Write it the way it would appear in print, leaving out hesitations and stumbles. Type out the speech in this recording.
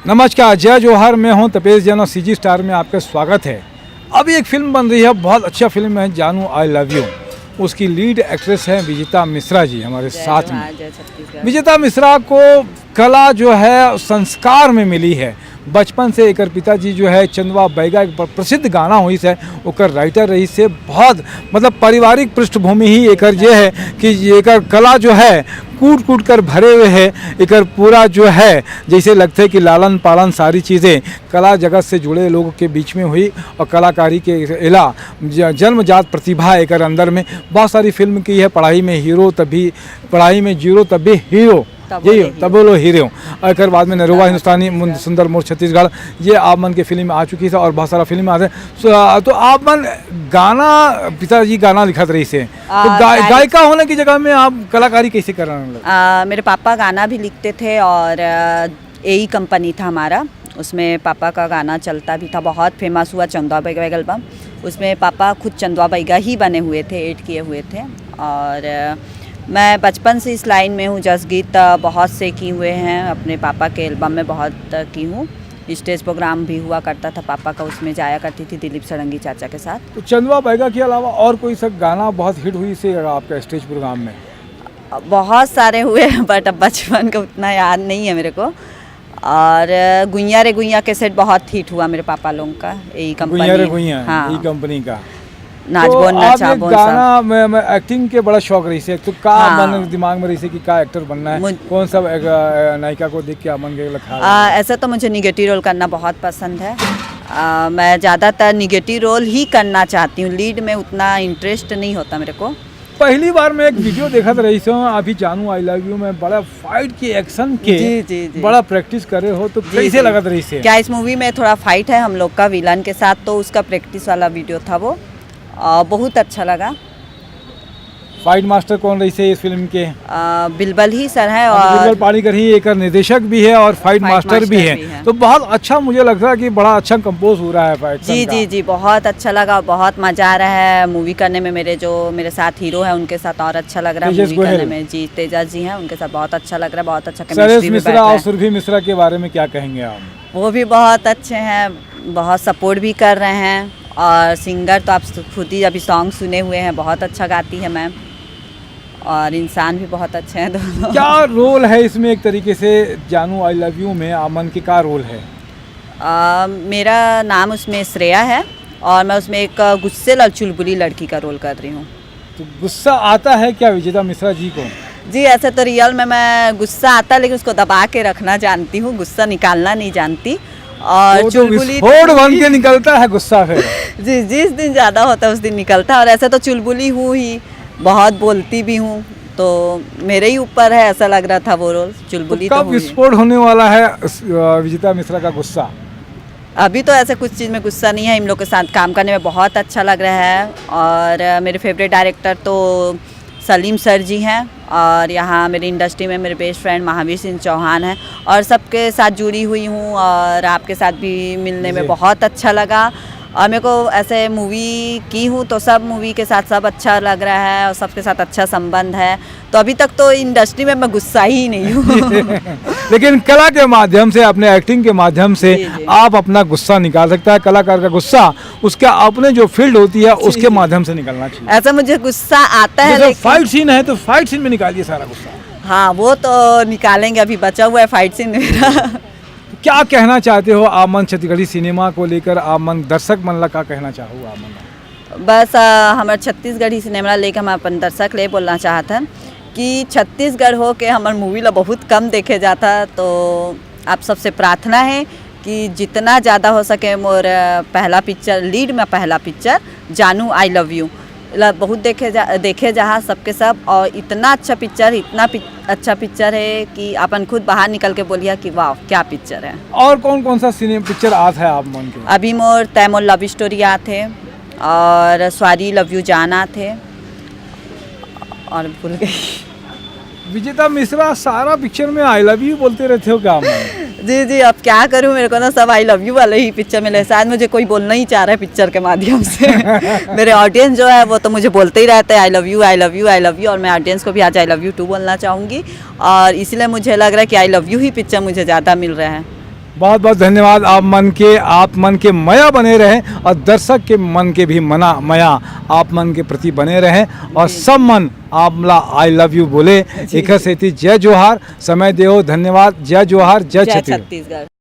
नमस्कार, जय जोहर। मैं हूं तपेश जैन और सीजी स्टार में आपका स्वागत है। अभी एक फिल्म बन रही है, बहुत अच्छा फिल्म है, जानू आई लव यू। उसकी लीड एक्ट्रेस है विजेता मिश्रा जी हमारे साथ में। विजेता मिश्रा को कला जो है संस्कार में मिली है। बचपन से एक पिताजी जो है चंदवा बैगा एक प्रसिद्ध गाना हुई से ओकर राइटर रही से बहुत मतलब पारिवारिक पृष्ठभूमि ही एक ये है कि एक कला जो है कूट कूट कर भरे हुए है। एक पूरा जो है जैसे लगता है कि लालन पालन सारी चीज़ें कला जगत से जुड़े लोगों के बीच में हुई और कलाकारी के अला जन्मजात प्रतिभा एक अंदर में बहुत सारी फिल्म की है। पढ़ाई में हीरो तभी पढ़ाई में जीरो तभी हीरो यही तब बोलो हीरो। एक बाद में नरुआ हिंदुस्तानी सुंदर मोर छत्तीसगढ़ ये आप मन के फिल्म आ चुकी है और बहुत सारा फिल्म आते हैं। तो आप मन गाना पिताजी गाना लिखत रही से तो गायिका होने की जगह में आप कलाकारी कैसे कर रहे हैं? मेरे पापा गाना भी लिखते थे और यही कंपनी था हमारा, उसमें पापा का गाना चलता भी था। बहुत फेमस हुआ चंदवा बैगा एल्बम, उसमें पापा खुद चंदवा बैगा ही बने हुए थे, एड किए हुए थे। और मैं बचपन से इस लाइन में हूँ। जस गीत बहुत से किए हुए हैं, अपने पापा के एल्बम में बहुत की हूँ। स्टेज प्रोग्राम भी हुआ करता था पापा का, उसमें जाया करती थी दिलीप सड़ंगी चाचा के साथ। तो चंदवा बैगा के अलावा और कोई सा गाना बहुत हिट हुई से आपका स्टेज प्रोग्राम में? बहुत सारे हुए बट अब बचपन का उतना याद नहीं है मेरे को। और गुइया रे गुइया के सेट बहुत हिट हुआ मेरे पापा लोगों का, यही कंपनी। गुइया रे गुइया, हाँ, यही कंपनी का। नाचबोन तो नाचाबोन गाना में एक्टिंग के बड़ा शौक रही से तो का मन दिमाग में रही से कि का एक्टर बनना है, कौन सा नायिका को देख के मन के लगा? ऐसा तो मुझे निगेटिव रोल करना बहुत पसंद है। मैं ज़्यादातर निगेटिव रोल ही करना चाहती हूँ, लीड में उतना इंटरेस्ट नहीं होता मेरे को। पहली बार मैं एक वीडियो देखा था रही हूँ अभी जानू आई लव यू में बड़ा फाइट के एक्शन के जी। बड़ा प्रैक्टिस करे हो तो कैसे लगा था रही से? क्या इस मूवी में थोड़ा फाइट है हम लोग का विलन के साथ, तो उसका प्रैक्टिस वाला वीडियो था वो, बहुत अच्छा लगा। फाइट मास्टर कौन रही से इस फिल्म के? बिल्बल ही सर है और बिल्बल पानीकर ही एक निर्देशक भी है और फाइट मास्टर भी है। तो बहुत अच्छा मुझे लगता है कि बड़ा अच्छा कंपोज हो रहा है फाइट। जी, बहुत अच्छा लगा, बहुत मजा आ रहा है मूवी करने में। मेरे साथ हीरो है उनके साथ और अच्छा लग रहा है मूवी करने में। जी, तेजस जी हैं, उनके साथ बहुत अच्छा लग रहा है, बहुत अच्छा केमिस्ट्री में बैठ रहा है। और सुरभि मिश्रा के बारे में क्या कहेंगे आप? वो भी बहुत अच्छे हैं, बहुत सपोर्ट भी कर रहे हैं। और सिंगर तो आप खुद ही अभी सॉन्ग सुने हुए हैं, बहुत अच्छा गाती है मैम, और इंसान भी बहुत अच्छे हैं दोनों। क्या रोल है इसमें एक तरीके से जानू आई लव यू में आमन के क्या रोल है? मेरा नाम उसमें श्रेया है और मैं उसमें एक गुस्से चुलबुली लड़की का रोल कर रही हूँ। तो गुस्सा आता है क्या विजेता मिश्रा जी को? जी, ऐसे तो रियल में मैं गुस्सा आता है लेकिन उसको दबा के रखना जानती हूँ, गुस्सा निकालना नहीं जानती। और चुलबुली फोड़ बन के निकलता है गुस्सा फिर। जी, जिस दिन ज़्यादा होता है उस दिन निकलता है। और ऐसे तो चुलबुली हूँ ही, बहुत बोलती भी हूँ, तो मेरे ही ऊपर है ऐसा लग रहा था वो रोल चुलबुली। तो कब विस्फोट होने वाला है विजेता मिश्रा का गुस्सा? अभी तो ऐसे कुछ चीज़ में गुस्सा नहीं है, इन लोग के साथ काम करने में बहुत अच्छा लग रहा है। और मेरे फेवरेट डायरेक्टर तो सलीम सर जी हैं और यहाँ मेरी इंडस्ट्री में मेरे बेस्ट फ्रेंड महावीर सिंह चौहान हैं, और सबके साथ जुड़ी हुई हूँ और आपके साथ भी मिलने में बहुत अच्छा लगा। और मेरे को ऐसे मूवी की हूँ तो सब मूवी के साथ सब अच्छा लग रहा है और सबके साथ अच्छा संबंध है। तो अभी तक तो इंडस्ट्री में मैं गुस्सा ही नहीं हूँ। लेकिन कला के माध्यम से, अपने एक्टिंग के माध्यम से जी। आप अपना गुस्सा निकाल सकता है। कलाकार का गुस्सा उसका अपने जो फील्ड होती है उसके माध्यम से निकलना चाहिए। ऐसा मुझे गुस्सा आता है। फाइट सीन है तो फाइट सीन में निकालिए सारा गुस्सा। हाँ, वो तो निकालेंगे, अभी बचा हुआ है फाइट सीन मेरा। क्या कहना चाहते हो आप मन छत्तीसगढ़ी सिनेमा को लेकर? आप मन दर्शक मन ला क्या कहना चाहो आप मन? बस हमारे छत्तीसगढ़ी सिनेमा लेकर हम अपन दर्शक ले बोलना चाहते हैं कि छत्तीसगढ़ हो के हमारे मूवी ला बहुत कम देखे जाता। तो आप सबसे प्रार्थना है कि जितना ज़्यादा हो सके मोर पहला पिक्चर, लीड में पहला पिक्चर जानू आई लव यू बहुत देखे जहाँ सबके सब। और इतना अच्छा अच्छा पिक्चर है कि अपन खुद बाहर निकल के बोलिए कि वाह क्या पिक्चर है। और कौन कौन सा सिनेमा पिक्चर आता है आप मन के? अभी मोर तैमोर लव स्टोरी आते और स्वारी लव यू जान आते और भूल गई। विजेता मिश्रा सारा पिक्चर में आई लव यू बोलते रहते हो क्या? जी, अब क्या करूं, मेरे को ना सब आई लव यू वाले ही पिक्चर मिले। शायद मुझे कोई बोलना ही चाह रहा है पिक्चर के माध्यम से। मेरे ऑडियंस जो है वो तो मुझे बोलते ही रहते हैं I love you, I love you, I love you. और मैं ऑडियंस को भी आज आई लव यू टू बोलना चाहूँगी और इसलिए मुझे लग रहा है कि I love you he picture मुझे ज़्यादा मिल रहा है। बहुत बहुत धन्यवाद। आप मन के मया बने रहें और दर्शक के मन के भी मया आप मन के प्रति बने रहें और सब मन आपला आई लव यू बोले। एक सेती जय जोहार, समय देओ, धन्यवाद, जय जोहार, जय छत्तीसगढ़।